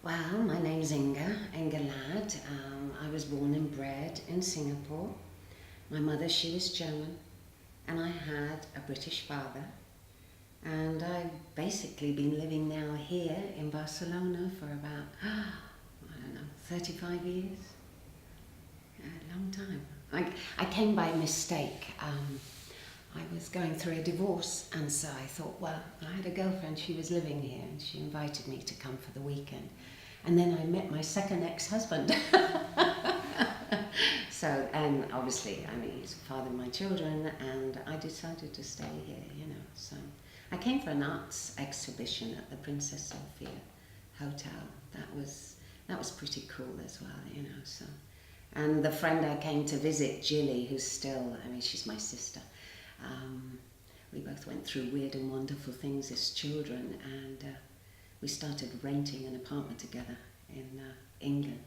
Well, my name's Inge Ladd. I was born and bred in Singapore. My mother, she was German, and I had a British father. And I've basically been living now here in Barcelona for about, I don't know, 35 years. A long time. I came by mistake. I was going through a divorce, and so I thought, well, I had a girlfriend, she was living here, and she invited me to come for the weekend. And then I met my second ex-husband. So, and obviously, I mean, he's the father of my children, and I decided to stay here, you know. So I came for an arts exhibition at the Princess Sophia Hotel. That was pretty cool as well, you know. So, and the friend I came to visit, Jilly, who's still, I mean, she's my sister. We both went through weird and wonderful things as children, and we started renting an apartment together in England.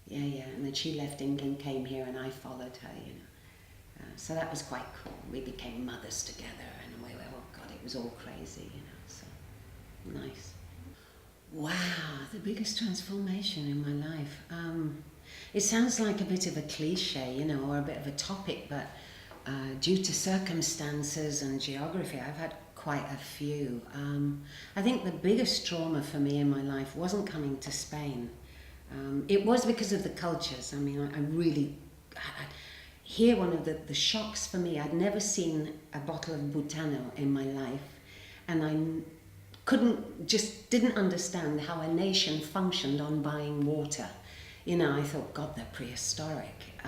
Yeah, and then she left England, came here, and I followed her, you know. So that was quite cool. We became mothers together, and we were, oh God, it was all crazy, you know, so nice. Wow, the biggest transformation in my life. It sounds like a bit of a cliche, you know, or a bit of a topic, but due to circumstances and geography, I've had quite a few. I think the biggest trauma for me in my life wasn't coming to Spain. It was because of the cultures. I mean, I really, here one of the shocks for me, I'd never seen a bottle of Butano in my life, and I didn't understand how a nation functioned on buying water. You know, I thought, God, they're prehistoric.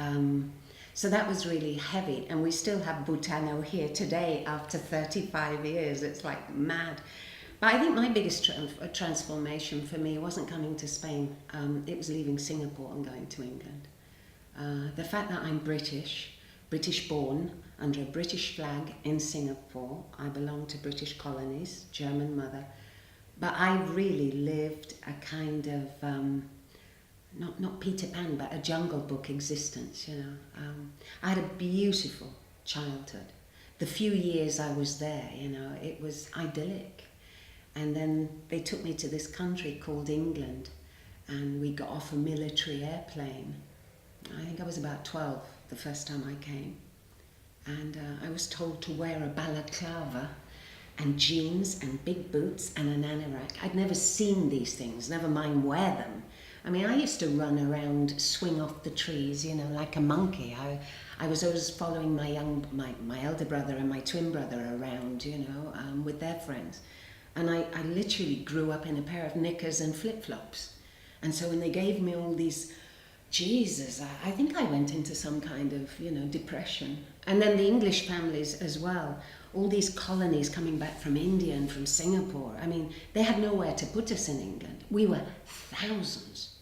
So that was really heavy, and we still have Butano here today after 35 years. It's like mad. But I think my biggest transformation for me wasn't coming to Spain. It was leaving Singapore and going to England. The fact that I'm British born, under a British flag in Singapore. I belong to British colonies, German mother. But I really lived a kind of, not Peter Pan, but a Jungle Book existence, you know. I had a beautiful childhood. The few years I was there, you know, it was idyllic. And then they took me to this country called England, and we got off a military airplane. I think I was about 12 the first time I came. And I was told to wear a balaclava and jeans and big boots and an anorak. I'd never seen these things, never mind wear them. I mean, I used to run around, swing off the trees, you know, like a monkey. I was always following my elder brother and my twin brother around, you know, with their friends. And I literally grew up in a pair of knickers and flip-flops. And so when they gave me all these, Jesus, I think I went into some kind of, you know, depression. And then the English families as well, all these colonies coming back from India and from Singapore. I mean, they had nowhere to put us in England. We were thousands.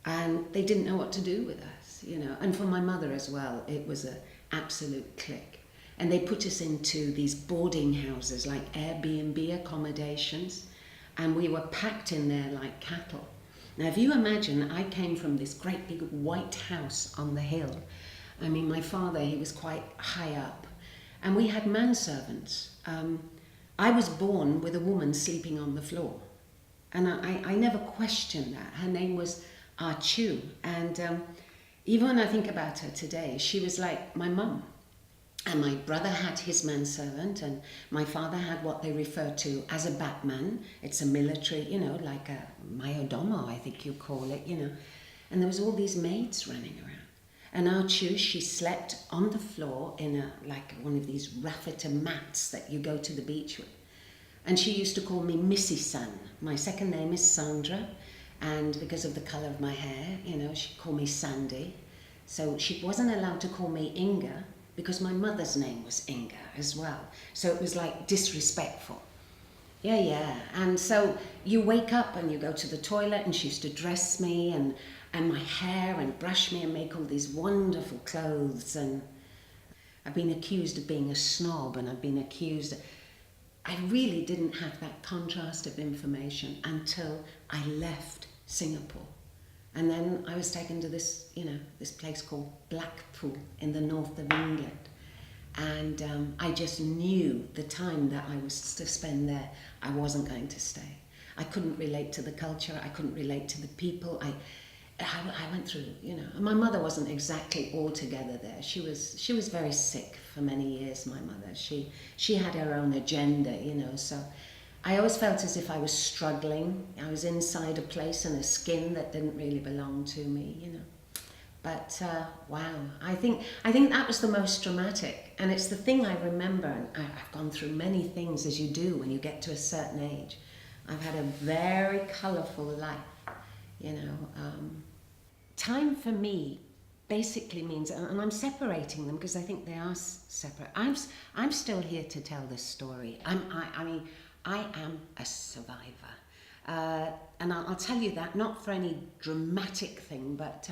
And they didn't know what to do with us, you know. And for my mother as well, it was an absolute click. And they put us into these boarding houses, like Airbnb accommodations, and we were packed in there like cattle. Now, if you imagine, I came from this great big white house on the hill. I mean, my father, he was quite high up, and we had manservants. I was born with a woman sleeping on the floor, and I never questioned that. Her name was Chu, and even when I think about her today, she was like my mum. And my brother had his manservant, and my father had what they refer to as a batman. It's a military, you know, like a mayordomo, I think you call it, you know. And there was all these maids running around. And Archu, she slept on the floor in like one of these raffeta mats that you go to the beach with. And she used to call me Missy San. My second name is Sandra, and because of the colour of my hair, you know, she'd call me Sandy. So she wasn't allowed to call me Inga, because my mother's name was Inga as well. So it was like disrespectful. Yeah. And so you wake up and you go to the toilet, and she used to dress me and my hair and brush me and make all these wonderful clothes. And I've been accused of being a snob, and I've been accused. I really didn't have that contrast of information until I left Singapore. And then I was taken to this, you know, this place called Blackpool in the north of England. And I just knew the time that I was to spend there, I wasn't going to stay. I couldn't relate to the culture. I couldn't relate to the people. I went through, you know, my mother wasn't exactly all together there. She was very sick for many years, my mother. She had her own agenda, you know, so I always felt as if I was struggling. I was inside a place and a skin that didn't really belong to me, you know. But wow, I think that was the most dramatic, and it's the thing I remember. And I've gone through many things, as you do when you get to a certain age. I've had a very colourful life, you know. Time for me basically means, and I'm separating them because I think they are separate. I'm still here to tell this story. I mean, I am a survivor. And I'll tell you that, not for any dramatic thing, but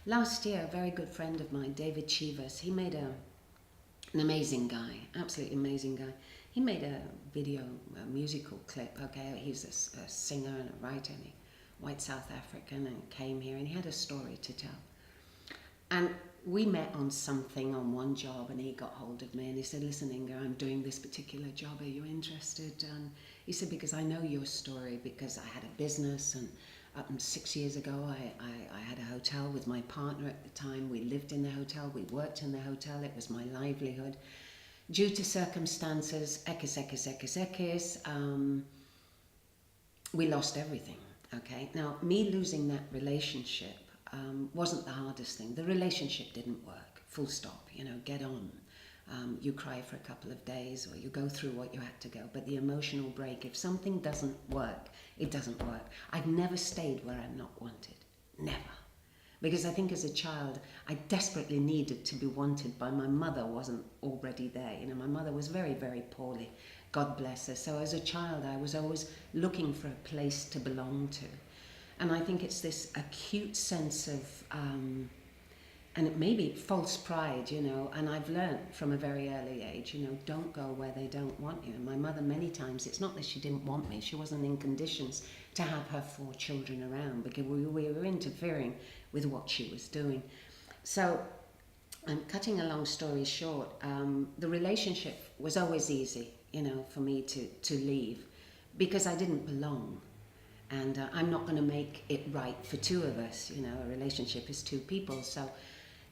last year, a very good friend of mine, David Chivas, he made an amazing guy, absolutely amazing guy. He made a video, a musical clip, okay? He's a singer and a writer, and white South African, and came here, and he had a story to tell. And we met on something, on one job, and he got hold of me and he said, listen, Inge, I'm doing this particular job, are you interested? And he said, because I know your story, because I had a business, and 6 years ago I had a hotel with my partner at the time. We lived in the hotel, we worked in the hotel, it was my livelihood. Due to circumstances, we lost everything, okay? Now, me losing that relationship wasn't the hardest thing. The relationship didn't work, full stop, you know, get on. You cry for a couple of days, or you go through what you had to go, but the emotional break, if something doesn't work, it doesn't work. I've never stayed where I'm not wanted, never. Because I think as a child, I desperately needed to be wanted, but my mother wasn't already there. You know, my mother was very, very poorly, God bless her. So as a child, I was always looking for a place to belong to. And I think it's this acute sense of, and it may be false pride, you know, and I've learned from a very early age, you know, don't go where they don't want you. And my mother, many times, it's not that she didn't want me, she wasn't in conditions to have her 4 children around, because we were interfering with what she was doing. So, I'm cutting a long story short, the relationship was always easy, you know, for me to leave, because I didn't belong. And I'm not going to make it right for 2 of us, you know, a relationship is 2 people. So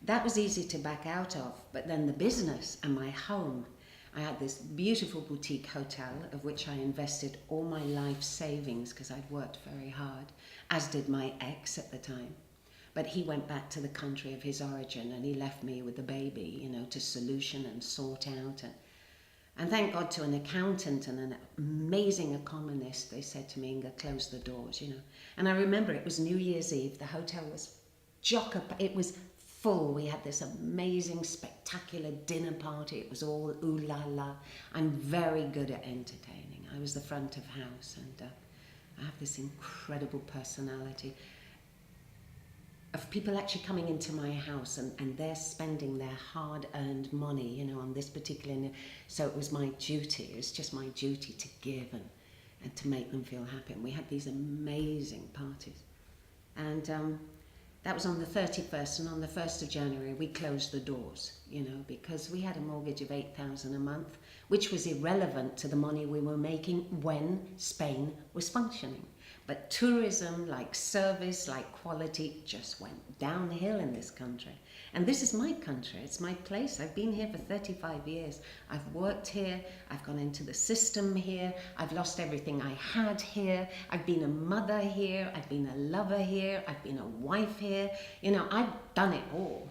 that was easy to back out of. But then the business and my home, I had this beautiful boutique hotel of which I invested all my life savings because I'd worked very hard, as did my ex at the time. But he went back to the country of his origin and he left me with the baby, you know, to solution and sort out. And thank God to an accountant and an amazing economist, they said to me, Inge, close the doors, you know. And I remember it was New Year's Eve, the hotel was it was full. We had this amazing, spectacular dinner party. It was all ooh la la. I'm very good at entertaining. I was the front of house, and I have this incredible personality of people actually coming into my house and they're spending their hard-earned money, you know, on this particular, so it was my duty, it was just my duty to give and to make them feel happy. And we had these amazing parties. And that was on the 31st, and on the 1st of January, we closed the doors, you know, because we had a mortgage of $8,000 a month, which was irrelevant to the money we were making when Spain was functioning. But tourism, like service, like quality, just went downhill in this country. And this is my country, it's my place. I've been here for 35 years. I've worked here, I've gone into the system here, I've lost everything I had here, I've been a mother here, I've been a lover here, I've been a wife here. You know, I've done it all.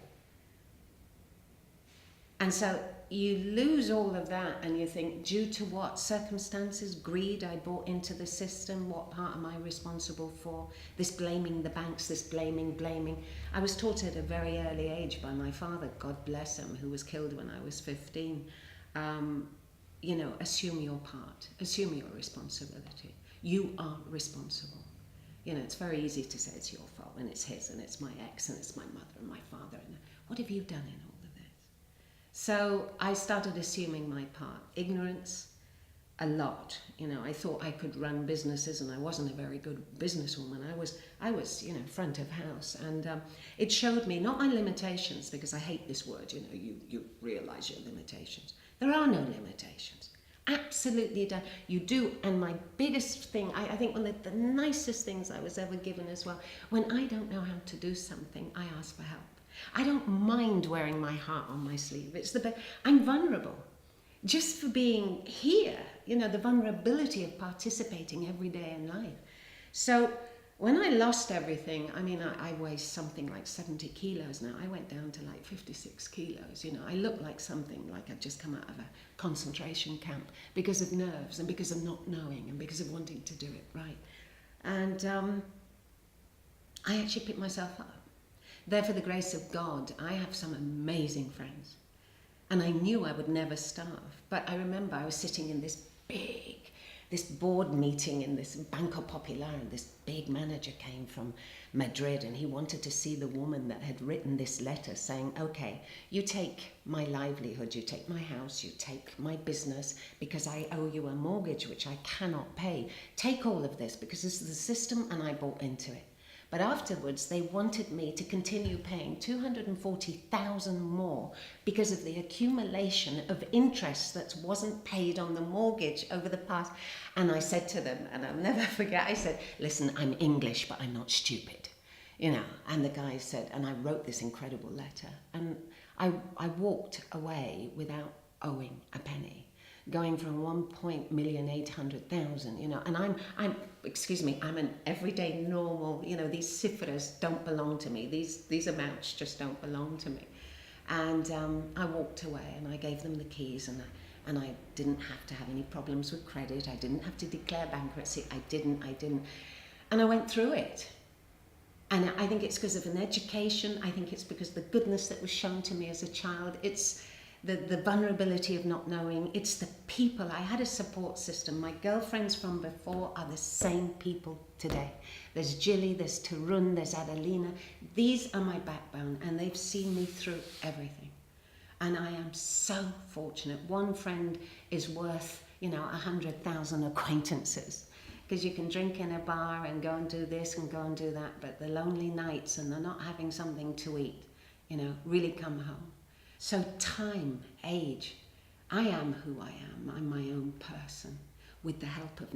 And so you lose all of that and you think, due to what? Circumstances, greed, I bought into the system, what part am I responsible for? This blaming the banks, this blaming. I was taught at a very early age by my father, God bless him, who was killed when I was 15. You know, assume your part, assume your responsibility. You are responsible. You know, it's very easy to say it's your fault, and it's his, and it's my ex, and it's my mother and my father. And what have you done in all? So I started assuming my part. Ignorance, a lot. You know, I thought I could run businesses, and I wasn't a very good businesswoman. I was, you know, front of house, and it showed me not my limitations, because I hate this word. You know, you realize your limitations. There are no limitations. Absolutely done. You do. And my biggest thing, I think one of the nicest things I was ever given as well, when I don't know how to do something, I ask for help. I don't mind wearing my heart on my sleeve. I'm vulnerable. Just for being here, you know, the vulnerability of participating every day in life. So when I lost everything, I mean, I weigh something like 70 kilos now. I went down to like 56 kilos, you know. I look like something like I'd just come out of a concentration camp because of nerves and because of not knowing and because of wanting to do it right. And I actually picked myself up. There, for the grace of God, I have some amazing friends. And I knew I would never starve. But I remember I was sitting in this board meeting in this Banco Popular, and this big manager came from Madrid, and he wanted to see the woman that had written this letter saying, okay, you take my livelihood, you take my house, you take my business because I owe you a mortgage which I cannot pay. Take all of this because this is the system and I bought into it. But afterwards, they wanted me to continue paying $240,000 more because of the accumulation of interest that wasn't paid on the mortgage over the past. And I said to them, and I'll never forget, I said, listen, I'm English, but I'm not stupid. You know, and the guy said, and I wrote this incredible letter, and I walked away without owing a penny, going from 1,800,000, you know, and I'm an everyday normal, you know, these cifras don't belong to me. These amounts just don't belong to me. And I walked away and I gave them the keys, and I didn't have to have any problems with credit. I didn't have to declare bankruptcy. I didn't. And I went through it. And I think it's because of an education. I think it's because the goodness that was shown to me as a child. It's the vulnerability of not knowing. It's the people. I had a support system. My girlfriends from before are the same people today. There's Jilly, there's Tarun, there's Adelina. These are my backbone, and they've seen me through everything. And I am so fortunate. One friend is worth, 100,000 acquaintances. Because you can drink in a bar and go and do this and go and do that, but the lonely nights and the not having something to eat, really come home. So time, age, I am who I am. I'm my own person with the help of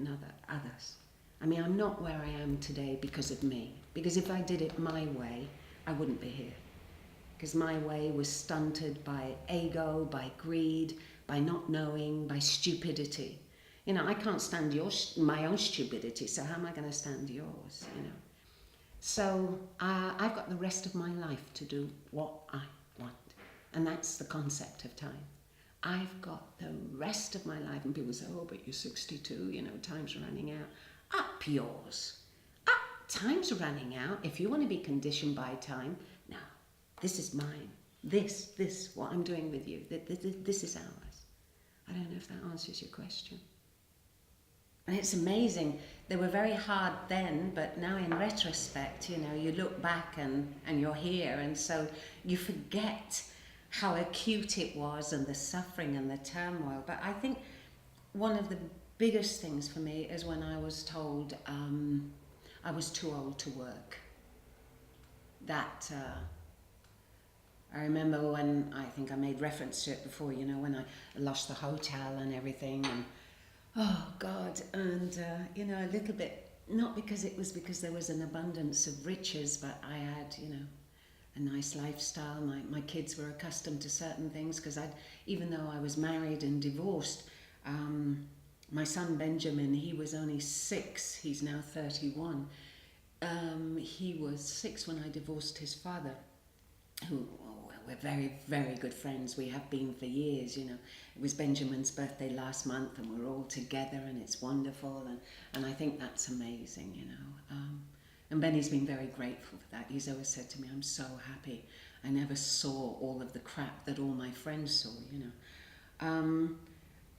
others. I mean, I'm not where I am today because of me. Because if I did it my way, I wouldn't be here. Because my way was stunted by ego, by greed, by not knowing, by stupidity. I can't stand my own stupidity, so how am I going to stand yours, So I've got the rest of my life to do what I want. And that's the concept of time. I've got the rest of my life, and people say, oh, but you're 62, time's running out. Up yours. Up, time's running out. If you want to be conditioned by time, no, this is mine. This, what I'm doing with you, this is ours. I don't know if that answers your question. And it's amazing. They were very hard then, but now in retrospect, you look back and you're here, and so you forget how acute it was and the suffering and the turmoil. But I think one of the biggest things for me is when I was told I was too old to work. That I remember when, I think I made reference to it before, when I lost the hotel and everything, and oh God, and a little bit, not because there was an abundance of riches, but I had, a nice lifestyle. My kids were accustomed to certain things, because even though I was married and divorced, my son Benjamin, he was only 6, he's now 31. He was 6 when I divorced his father, who, we're very, very good friends. We have been for years, It was Benjamin's birthday last month, and we're all together, and it's wonderful, and I think that's amazing, And Benny's been very grateful for that. He's always said to me, I'm so happy I never saw all of the crap that all my friends saw,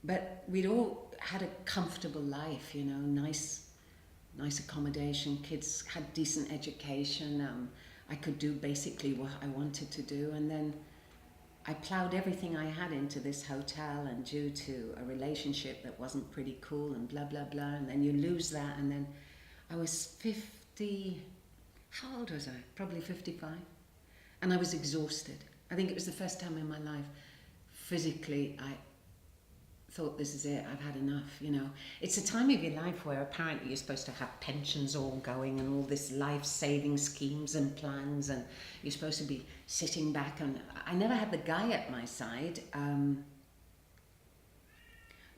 But we'd all had a comfortable life, nice accommodation, kids had decent education, I could do basically what I wanted to do, and then I ploughed everything I had into this hotel, and due to a relationship that wasn't pretty cool and blah, blah, blah, and then you lose that, and then I was 50, how old was I? Probably 55, and I was exhausted. I think it was the first time in my life physically I thought, this is it, I've had enough, you know. It's a time of your life where apparently you're supposed to have pensions all going and all this life-saving schemes and plans, and you're supposed to be sitting back, and I never had the guy at my side,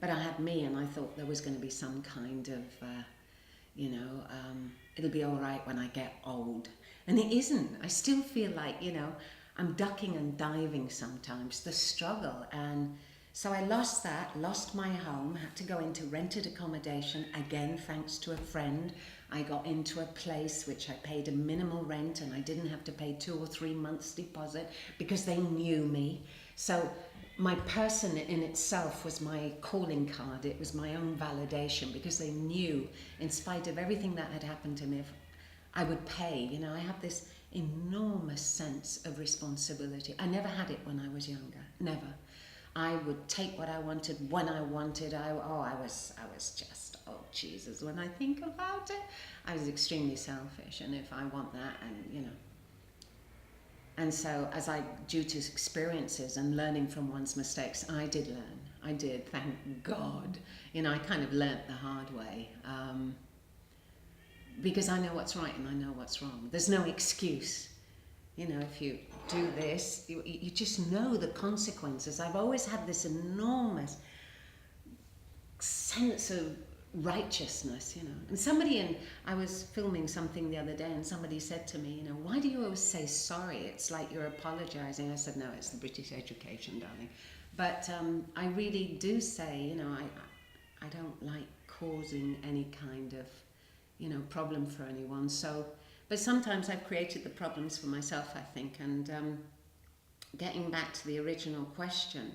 but I had me, and I thought there was going to be some kind of, you know, it'll be all right when I get old. And it isn't. I still feel like, you know, I'm ducking and diving sometimes, the struggle. And so I lost that, lost my home, had to go into rented accommodation, again, thanks to a friend. I got into a place which I paid a minimal rent, and I didn't have to pay 2 or 3 months deposit because they knew me. So my person in itself was my calling card. It was my own validation, because they knew, in spite of everything that had happened to me, if I would pay. You know, I have this enormous sense of responsibility. I never had it when I was younger, never. I would take what I wanted when I wanted. I was just, oh Jesus, when I think about it, I was extremely selfish. And if I want that, and you know. And so due to experiences and learning from one's mistakes, I did learn. I did, thank God. You know, I kind of learnt the hard way. Because I know what's right and I know what's wrong. There's no excuse. You know, if you do this, you just know the consequences. I've always had this enormous sense of righteousness, you know. And I was filming something the other day, and somebody said to me, you know, why do you always say sorry? It's like you're apologizing. I said, no, it's the British education, darling. But I really do say, you know, I don't like causing any kind of, you know, problem for anyone. So, but sometimes I've created the problems for myself, I think. And getting back to the original question,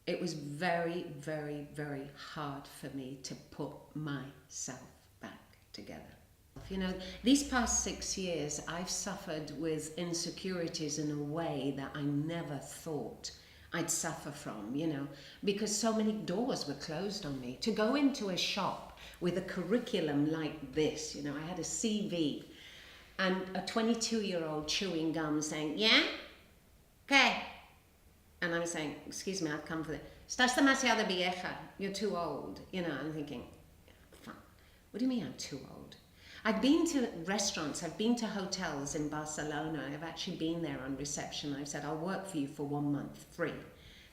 it was very, very, very hard for me to put myself back together. You know, these past 6 years, I've suffered with insecurities in a way that I never thought I'd suffer from, you know, because so many doors were closed on me. To go into a shop with a curriculum like this, you know, I had a CV and a 22-year-old chewing gum saying, yeah, okay. And I was saying, excuse me, I've come for this. Estás demasiado vieja. You're too old. You know, I'm thinking, fuck, what do you mean I'm too old? I've been to restaurants, I've been to hotels in Barcelona. I've actually been there on reception. I've said, I'll work for you for 1 month, free.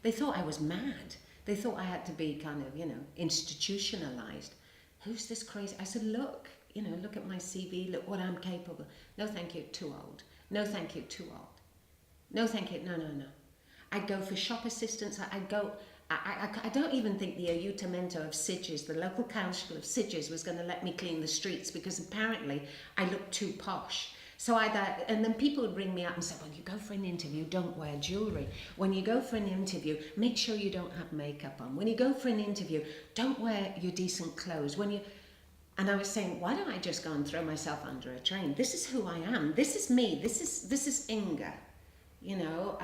They thought I was mad. They thought I had to be kind of, you know, institutionalized. Who's this crazy? I said, look, you know, look at my CV, look what I'm capable. No, thank you, too old. No, thank you, too old. No, thank you, no, no, no. I'd go for shop assistants. I don't even think the Ayuntamiento of Sitges, the local council of Sitges, was going to let me clean the streets because apparently I looked too posh. So and then people would ring me up and say, when you go for an interview, don't wear jewellery. When you go for an interview, make sure you don't have makeup on. When you go for an interview, don't wear your decent clothes. And I was saying, why don't I just go and throw myself under a train? This is who I am. This is me. This is Inge. You know,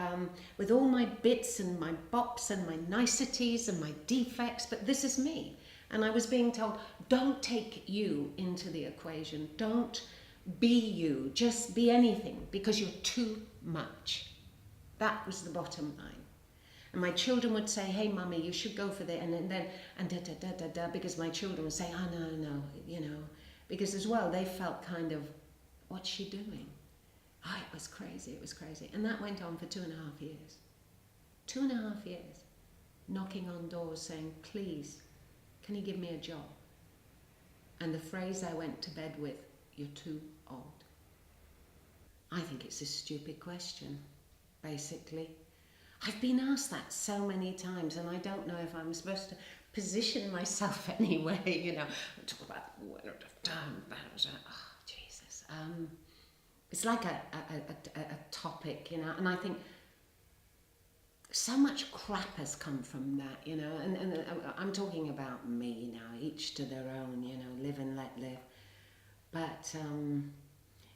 with all my bits and my bops and my niceties and my defects, but this is me. And I was being told, don't take you into the equation. Don't be you. Just be anything, because you're too much. That was the bottom line. And my children would say, hey, mummy, you should go for that. And then, because my children would say, oh, no, you know, because as well, they felt kind of, what's she doing? Oh, it was crazy. And that went on for 2.5 years. 2.5 years, knocking on doors saying, please, can you give me a job? And the phrase I went to bed with, you're too old. I think it's a stupid question, basically. I've been asked that so many times, and I don't know if I'm supposed to position myself anyway, you know, talk about, oh, Jesus. It's like a topic, you know, and I think so much crap has come from that, you know, and I'm talking about me now, each to their own, you know, live and let live. But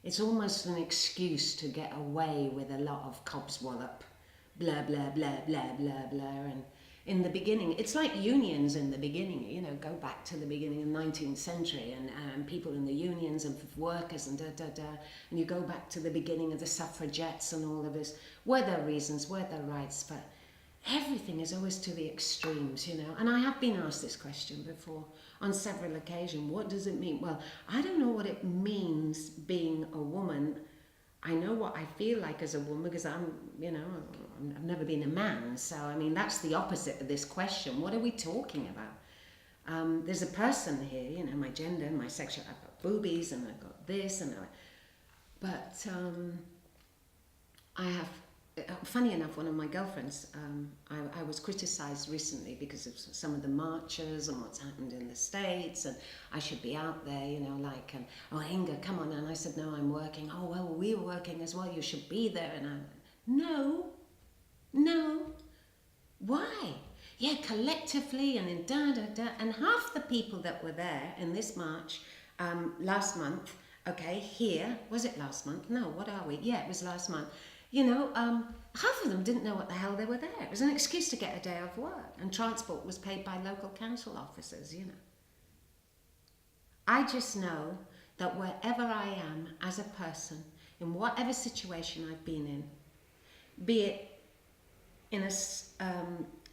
it's almost an excuse to get away with a lot of cobswallop, blah, blah, blah, blah, blah, blah. And in the beginning, it's like unions in the beginning, you know, go back to the beginning of the 19th century and people in the unions and workers and and you go back to the beginning of the suffragettes and all of this. Were there reasons, were there rights? But everything is always to the extremes, you know. And I have been asked this question before on several occasions. What does it mean? Well, I don't know what it means being a woman. I know what I feel like as a woman because I'm, you know, I've never been a man. So, I mean, that's the opposite of this question. What are we talking about? There's a person here, you know, my gender, my sexual, I've got boobies and I've got this and but I have, funny enough, one of my girlfriends, I was criticised recently because of some of the marches and what's happened in the States, and I should be out there, you know, like, oh, Inge, come on. And I said, no, I'm working. Oh, well, we're working as well. You should be there. And no. Why? Yeah, collectively and in da-da-da. And half the people that were there in this march last month, okay, here, was it last month? No, what are we? Yeah, it was last month. You know, half of them didn't know what the hell they were there. It was an excuse to get a day off work, and transport was paid by local council officers, you know. I just know that wherever I am as a person, in whatever situation I've been in, be it in a,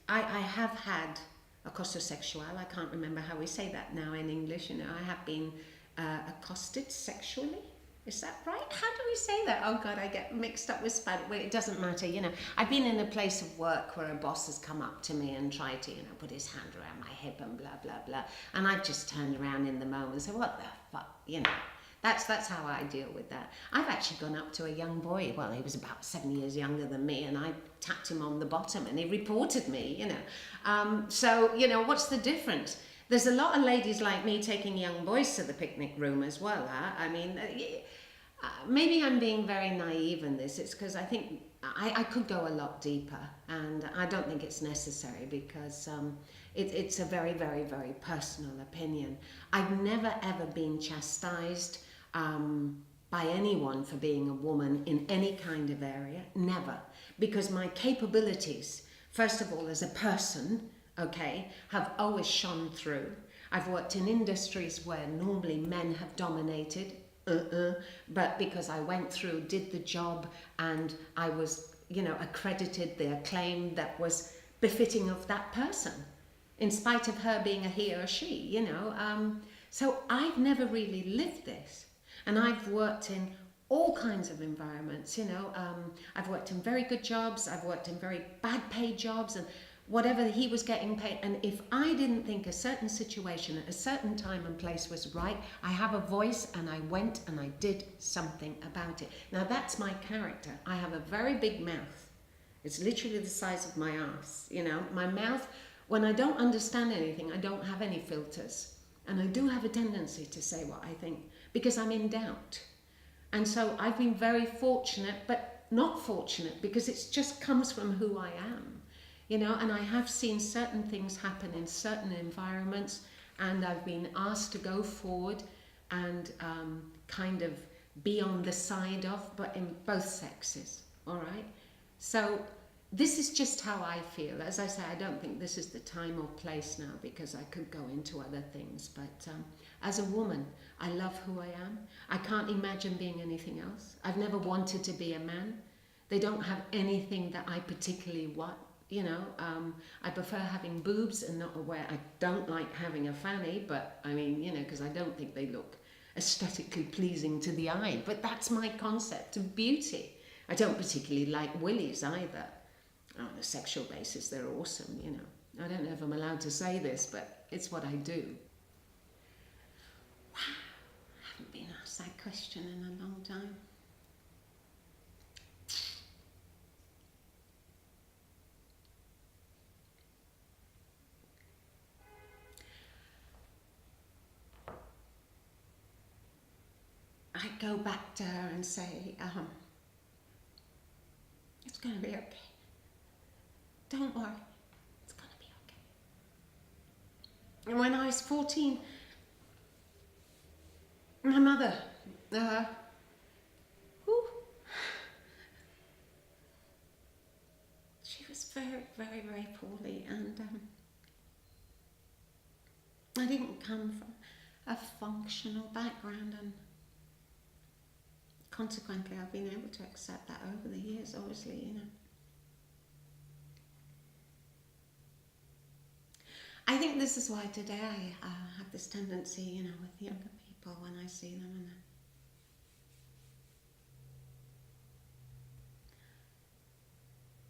I have had accososexual, I can't remember how we say that now in English, you know, I have been accosted sexually. Is that right? How do we say that? Oh God, I get mixed up with Spanish. Well, it doesn't matter, you know. I've been in a place of work where a boss has come up to me and tried to, you know, put his hand around my hip and blah, blah, blah. And I've just turned around in the moment and said, what the fuck, you know. That's how I deal with that. I've actually gone up to a young boy, well, he was about 7 years younger than me, and I tapped him on the bottom and he reported me, you know. So, you know, what's the difference? There's a lot of ladies like me taking young boys to the picnic room as well, huh? I mean, maybe I'm being very naive in this. It's because I think I could go a lot deeper, and I don't think it's necessary because it's a very, very, very personal opinion. I've never ever been chastised by anyone for being a woman in any kind of area, never, because my capabilities, first of all, as a person, okay, have always shone through. I've worked in industries where normally men have dominated, but because I went through, did the job, and I was, you know, accredited the acclaim that was befitting of that person, in spite of her being a he or a she, you know. So I've never really lived this, and I've worked in all kinds of environments, you know. I've worked in very good jobs, I've worked in very bad paid jobs, and whatever he was getting paid. And if I didn't think a certain situation at a certain time and place was right, I have a voice and I went and I did something about it. Now that's my character. I have a very big mouth. It's literally the size of my ass, you know. My mouth, when I don't understand anything, I don't have any filters. And I do have a tendency to say what I think because I'm in doubt. And so I've been very fortunate, but not fortunate because it just comes from who I am. You know, and I have seen certain things happen in certain environments, and I've been asked to go forward and kind of be on the side of, but in both sexes, all right? So this is just how I feel. As I say, I don't think this is the time or place now because I could go into other things, but as a woman, I love who I am. I can't imagine being anything else. I've never wanted to be a man. They don't have anything that I particularly want. You know, I prefer having boobs and not aware. I don't like having a fanny, but I mean, you know, because I don't think they look aesthetically pleasing to the eye. But that's my concept of beauty. I don't particularly like willies either. On a sexual basis, they're awesome, you know. I don't know if I'm allowed to say this, but it's what I do. Wow, I haven't been asked that question in a long time. I go back to her and say, it's going to be okay. Don't worry, it's going to be okay. And when I was 14, my mother, she was very, very, very poorly, and I didn't come from a functional background, and consequently, I've been able to accept that over the years, obviously, you know. this is why today I have this tendency, you know, with younger people when I see them, and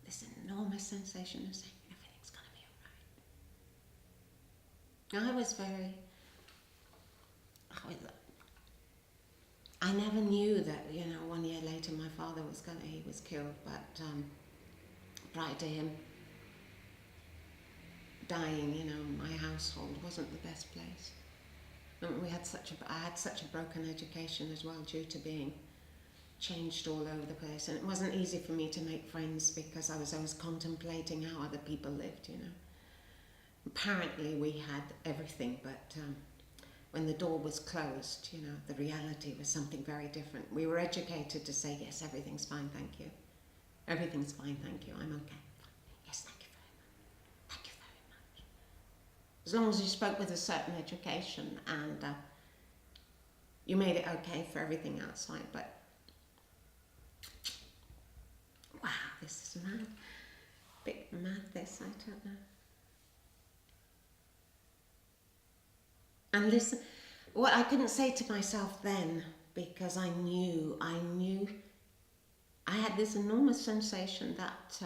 this enormous sensation of saying everything's going to be alright. I was very, I never knew that, you know, 1 year later my father he was killed, but prior to him dying, you know, my household wasn't the best place. And I had such a broken education as well, due to being changed all over the place, and it wasn't easy for me to make friends because I was always contemplating how other people lived, you know. Apparently we had everything, but when the door was closed, you know, the reality was something very different. We were educated to say, yes, everything's fine, thank you. Everything's fine, thank you, I'm okay. Yes, thank you very much. Thank you very much. As long as you spoke with a certain education and you made it okay for everything outside, but wow, this is mad. Bit mad, this, I don't know. And listen, what I couldn't say to myself then, because I knew I had this enormous sensation that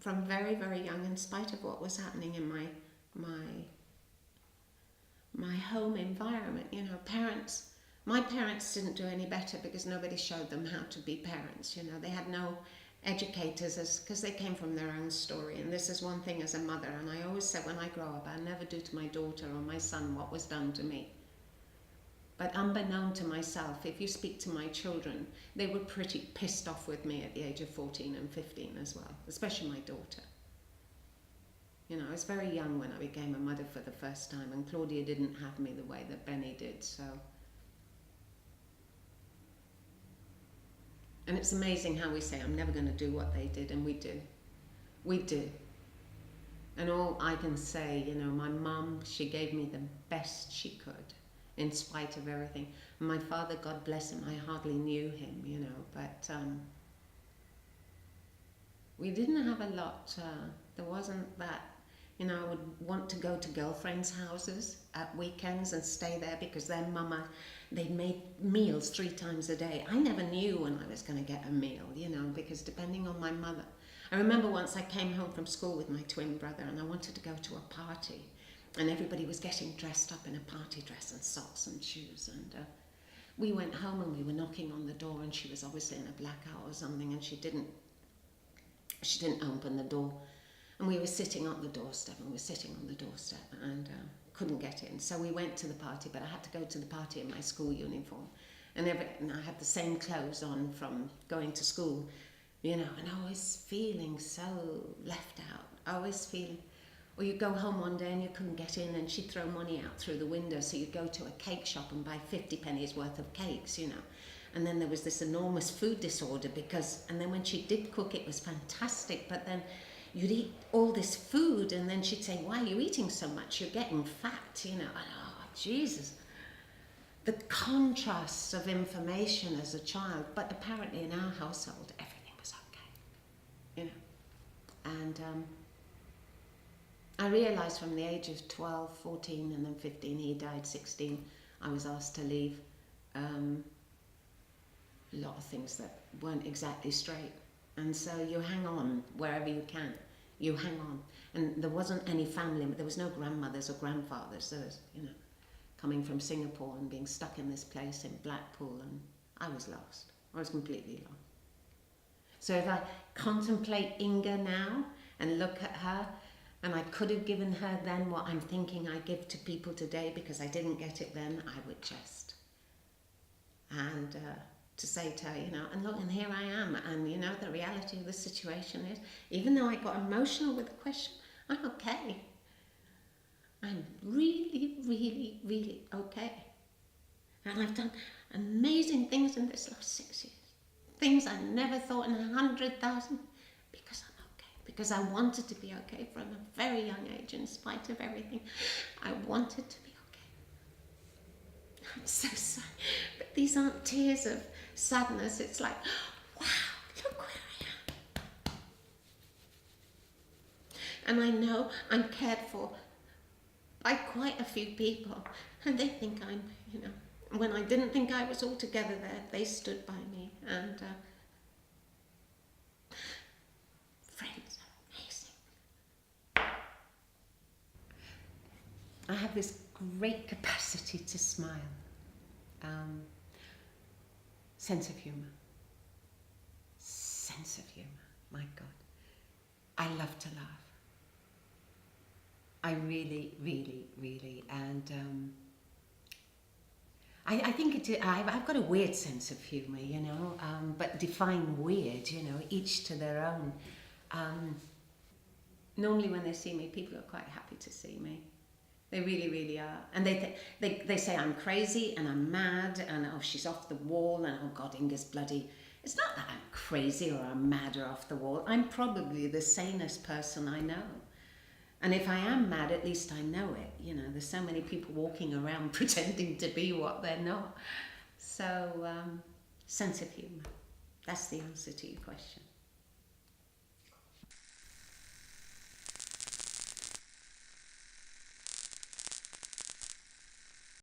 from very, very young, in spite of what was happening in my home environment, you know, my parents didn't do any better because nobody showed them how to be parents, you know. They had no educators because they came from their own story. And this is one thing as a mother, and I always said when I grow up I'll never do to my daughter or my son what was done to me. But unbeknown to myself, if you speak to my children, they were pretty pissed off with me at the age of 14 and 15 as well, especially my daughter. You know, I was very young when I became a mother for the first time, and Claudia didn't have me the way that Benny did, so. And it's amazing how we say, I'm never going to do what they did, and we do. We do. And all I can say, you know, my mum, she gave me the best she could, in spite of everything. And my father, God bless him, I hardly knew him, you know, but we didn't have a lot. There wasn't that, you know, I would want to go to girlfriends' houses at weekends and stay there because their mama, they made meals 3 times a day. I never knew when I was going to get a meal, you know, because depending on my mother. I remember once I came home from school with my twin brother and I wanted to go to a party, and everybody was getting dressed up in a party dress and socks and shoes, and we went home and we were knocking on the door, and she was obviously in a blackout or something, and she didn't open the door. And we were sitting on the doorstep, and couldn't get in. So we went to the party, but I had to go to the party in my school uniform. And I had the same clothes on from going to school, you know, and I was feeling so left out. I was feeling, or you'd go home one day and you couldn't get in, and she'd throw money out through the window, so you'd go to a cake shop and buy 50 pennies worth of cakes, you know. And then there was this enormous food disorder and then when she did cook, it was fantastic, but then you'd eat all this food, and then she'd say, why are you eating so much? You're getting fat, you know. And, oh, Jesus. The contrasts of information as a child, but apparently in our household, everything was okay, you know. And I realised from the age of 12, 14, and then 15, he died 16, I was asked to leave. A lot of things that weren't exactly straight. And so you hang on wherever you can. You hang on. And there wasn't any family, there was no grandmothers or grandfathers. There was, you know, coming from Singapore and being stuck in this place in Blackpool, and I was lost. I was completely lost. So if I contemplate Inge now and look at her, and I could have given her then what I'm thinking I give to people today because I didn't get it then, I would just. And to say to her, you know, and look, and here I am, and you know, the reality of the situation is, even though I got emotional with the question, I'm okay. I'm really, really, really okay. And I've done amazing things in this last 6 years. Things I never thought in 100,000, because I'm okay. Because I wanted to be okay from a very young age, in spite of everything. I wanted to be okay. I'm so sorry, but these aren't tears of sadness. It's like, wow, look where I am. And I know I'm cared for by quite a few people, and they think I'm, you know, when I didn't think I was altogether there, they stood by me, and friends are amazing. I have this great capacity to smile. Sense of humour. Sense of humour, my God. I love to laugh. I really, really, really, and I think I've got a weird sense of humour, you know, but define weird, you know, each to their own. Normally when they see me, people are quite happy to see me. They really, really are. And they say I'm crazy and I'm mad and oh, she's off the wall and oh God, Inge's bloody... It's not that I'm crazy or I'm mad or off the wall. I'm probably the sanest person I know. And if I am mad, at least I know it. You know, there's so many people walking around pretending to be what they're not. So, sense of humour. That's the answer to your question.